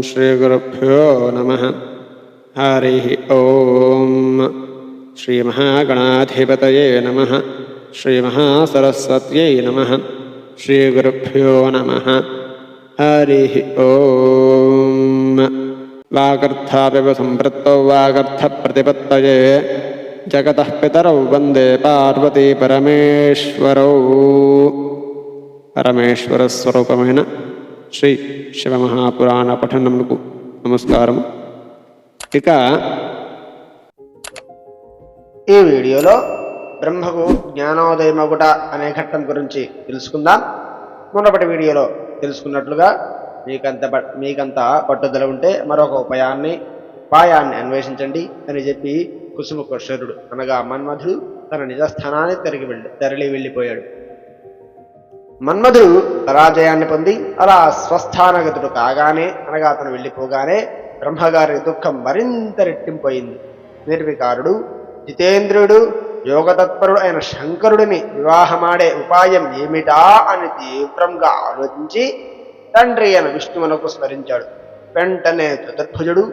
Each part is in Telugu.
श्रीगुरुभ्यो नमः। हरिः ओम। श्रीमहागणाधिपतये नमः। श्रीमहासरस्वत्यै नमः। श्रीगुरुभ्यो नमः। हरिः ओम। वागर्थापिव सम्पृक्तौ वागर्थप्रतिपत्तये जगतः पितरौ वन्दे पार्वती परमेश्वरौ। పరమేశ్వరస్వరూపమైన శ్రీ శివమహాపురాణ పఠనమునకు నమస్కారం. ఇక ఈ వీడియోలో బ్రహ్మకు జ్ఞానోదయమగుట అనే ఘట్టం గురించి తెలుసుకుందాం. మునుపటి వీడియోలో తెలుసుకున్నట్లుగా మీకంతా పట్టుదల ఉంటే మరొక ఉపాయాన్ని అన్వేషించండి అని చెప్పి కుసుమకుశరుడు అనగా మన్మధుడు తన నిజస్థానాన్ని తరలి వెళ్ళిపోయాడు. మన్మధుడు పరాజయాన్ని పొంది అలా స్వస్థానగతుడు కాగానే అనగా అతను వెళ్ళిపోగానే బ్రహ్మగారి దుఃఖం మరింత రెట్టింపోయింది. నిర్వికారుడు, జితేంద్రుడు, యోగతత్పరుడు అయిన శంకరుడిని వివాహమాడే ఉపాయం ఏమిటా అని తీవ్రంగా ఆలోచించి తండ్రి అయిన విష్ణువునకు స్మరించాడు. వెంటనే చతుర్భుజుడు,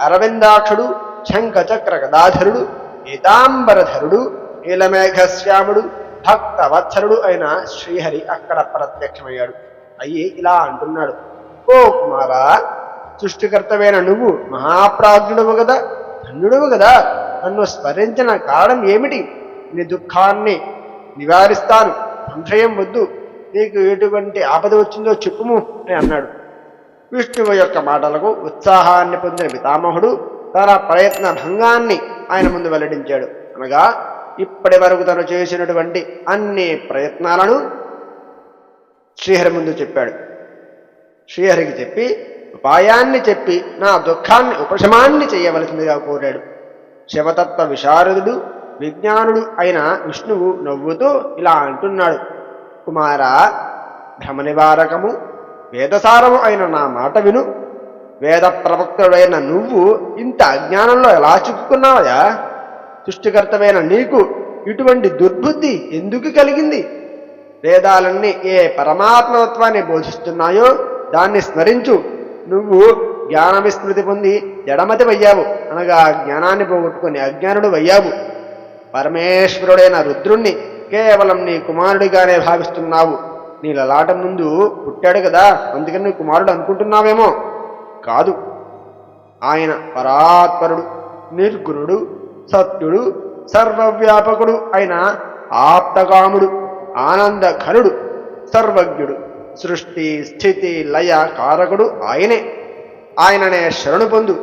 అరవిందాక్షుడు, శంఖచక్ర గదాధరుడు, పీతాంబరధరుడు, నీలమేఘశ్యాముడు, భక్తవత్సరుడు అయిన శ్రీహరి అక్కడ ప్రత్యక్షమయ్యాడు. అయ్యి ఇలా అంటున్నాడు: ఓ కుమారా, సృష్టికర్తవైన నువ్వు మహాప్రాజ్ఞుడువు కదా, ధన్యుడువు కదా, నన్ను స్మరించిన కారణం ఏమిటి? నీ దుఃఖాన్ని నివారిస్తాను, సంశయం వద్దు, నీకు ఎటువంటి ఆపద వచ్చిందో చెప్పుము అని అన్నాడు. విష్ణువు యొక్క మాటలకు ఉత్సాహాన్ని పొందిన పితామహుడు తన ప్రయత్న భంగాన్ని ఆయన ముందు వెల్లడించాడు. అనగా ఇప్పటి వరకు తను చేసినటువంటి అన్ని ప్రయత్నాలను శ్రీహరి ముందు చెప్పాడు. శ్రీహరికి చెప్పి ఉపాయాన్ని చెప్పి నా దుఃఖాన్ని ఉపశమాన్ని చేయవలసిందిగా కోరాడు. శివతత్వ విశారదుడు, విజ్ఞానుడు అయిన విష్ణువు నవ్వుతూ ఇలా అంటున్నాడు: కుమారా, భ్రమ నివారకము వేదసారము అయిన నా మాట విను. వేద ప్రవక్తుడైన నువ్వు ఇంత అజ్ఞానంలో ఎలా చిక్కుకున్నావయా? సృష్టికర్తమైన నీకు ఇటువంటి దుర్బుద్ధి ఎందుకు కలిగింది? వేదాలన్నీ ఏ పరమాత్మతత్వాన్ని బోధిస్తున్నాయో దాన్ని స్మరించు. నువ్వు జ్ఞాన విస్మృతి పొంది జడమతి వయ్యావు, అనగా జ్ఞానాన్ని పోగొట్టుకుని అజ్ఞానుడు వయ్యావు. పరమేశ్వరుడైన రుద్రుణ్ణి కేవలం నీ కుమారుడిగానే భావిస్తున్నావు. నీ లలాటం ముందు పుట్టాడు కదా, అందుకని నీ కుమారుడు అనుకుంటున్నావేమో. కాదు, ఆయన పరాత్పరుడు, నిర్గుణుడు, సత్యుడు, సర్వవ్యాపకుడు అయిన ఆప్తకాముడు, ఆనందఘనుడు, సర్వజ్ఞుడు, సృష్టి స్థితి లయ కారకుడు ఆయనే. ఆయననే శరణు పొందు,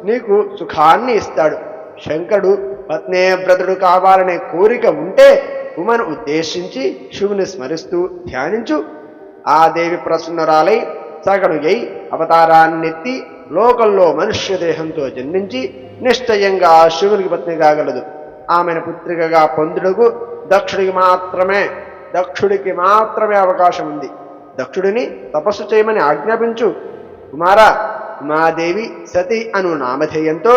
నీకు సుఖాన్ని ఇస్తాడు. శంకరుడు పత్నేవ్రతుడు కావాలనే కోరిక ఉంటే ఉమను ఉద్దేశించి శివుని స్మరిస్తూ ధ్యానించు. ఆ దేవి ప్రసన్నరాలై సగనుగై అవతారాన్నెత్తి లోకంలో మనుష్య దేహంతో జన్మించి నిశ్చయంగా శివునికి పత్ని కాగలదు. ఆమెను పుత్రికగా పొందుటకు దక్షుడికి మాత్రమే అవకాశం ఉంది. దక్షుడిని తపస్సు చేయమని ఆజ్ఞాపించు. కుమారా, ఉమాదేవి సతి అను నామధేయంతో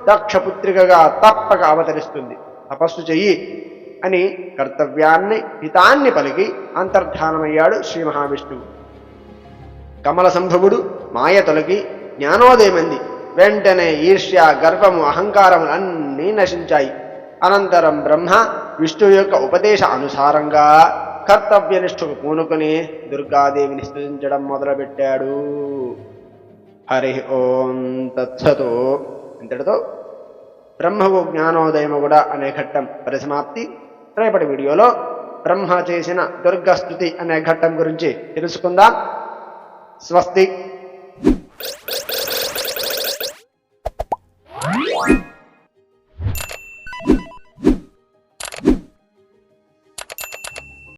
దక్షపుత్రికగా తప్పక అవతరిస్తుంది. తపస్సు చెయ్యి అని కర్తవ్యాన్ని హితాన్ని పలికి అంతర్ధానమయ్యాడు శ్రీ మహావిష్ణువు. కమల సంభవుడు మాయ తొలగి జ్ఞానోదయమంది. వెంటనే ఈర్ష్య, గర్వము, అహంకారములు అన్నీ నశించాయి. అనంతరం బ్రహ్మ విష్ణువు యొక్క ఉపదేశ అనుసారంగా కర్తవ్యనిష్ఠకు పూనుకొని దుర్గాదేవిని స్తుతించడం మొదలుపెట్టాడు. హరి ఓం తత్సతో. ఇంతటితో బ్రహ్మకు జ్ఞానోదయమగుడ అనే ఘట్టం పరిసమాప్తి. రేపటి వీడియోలో బ్రహ్మ చేసిన దుర్గస్తుతి అనే ఘట్టం గురించి తెలుసుకుందాం. స్వస్తి.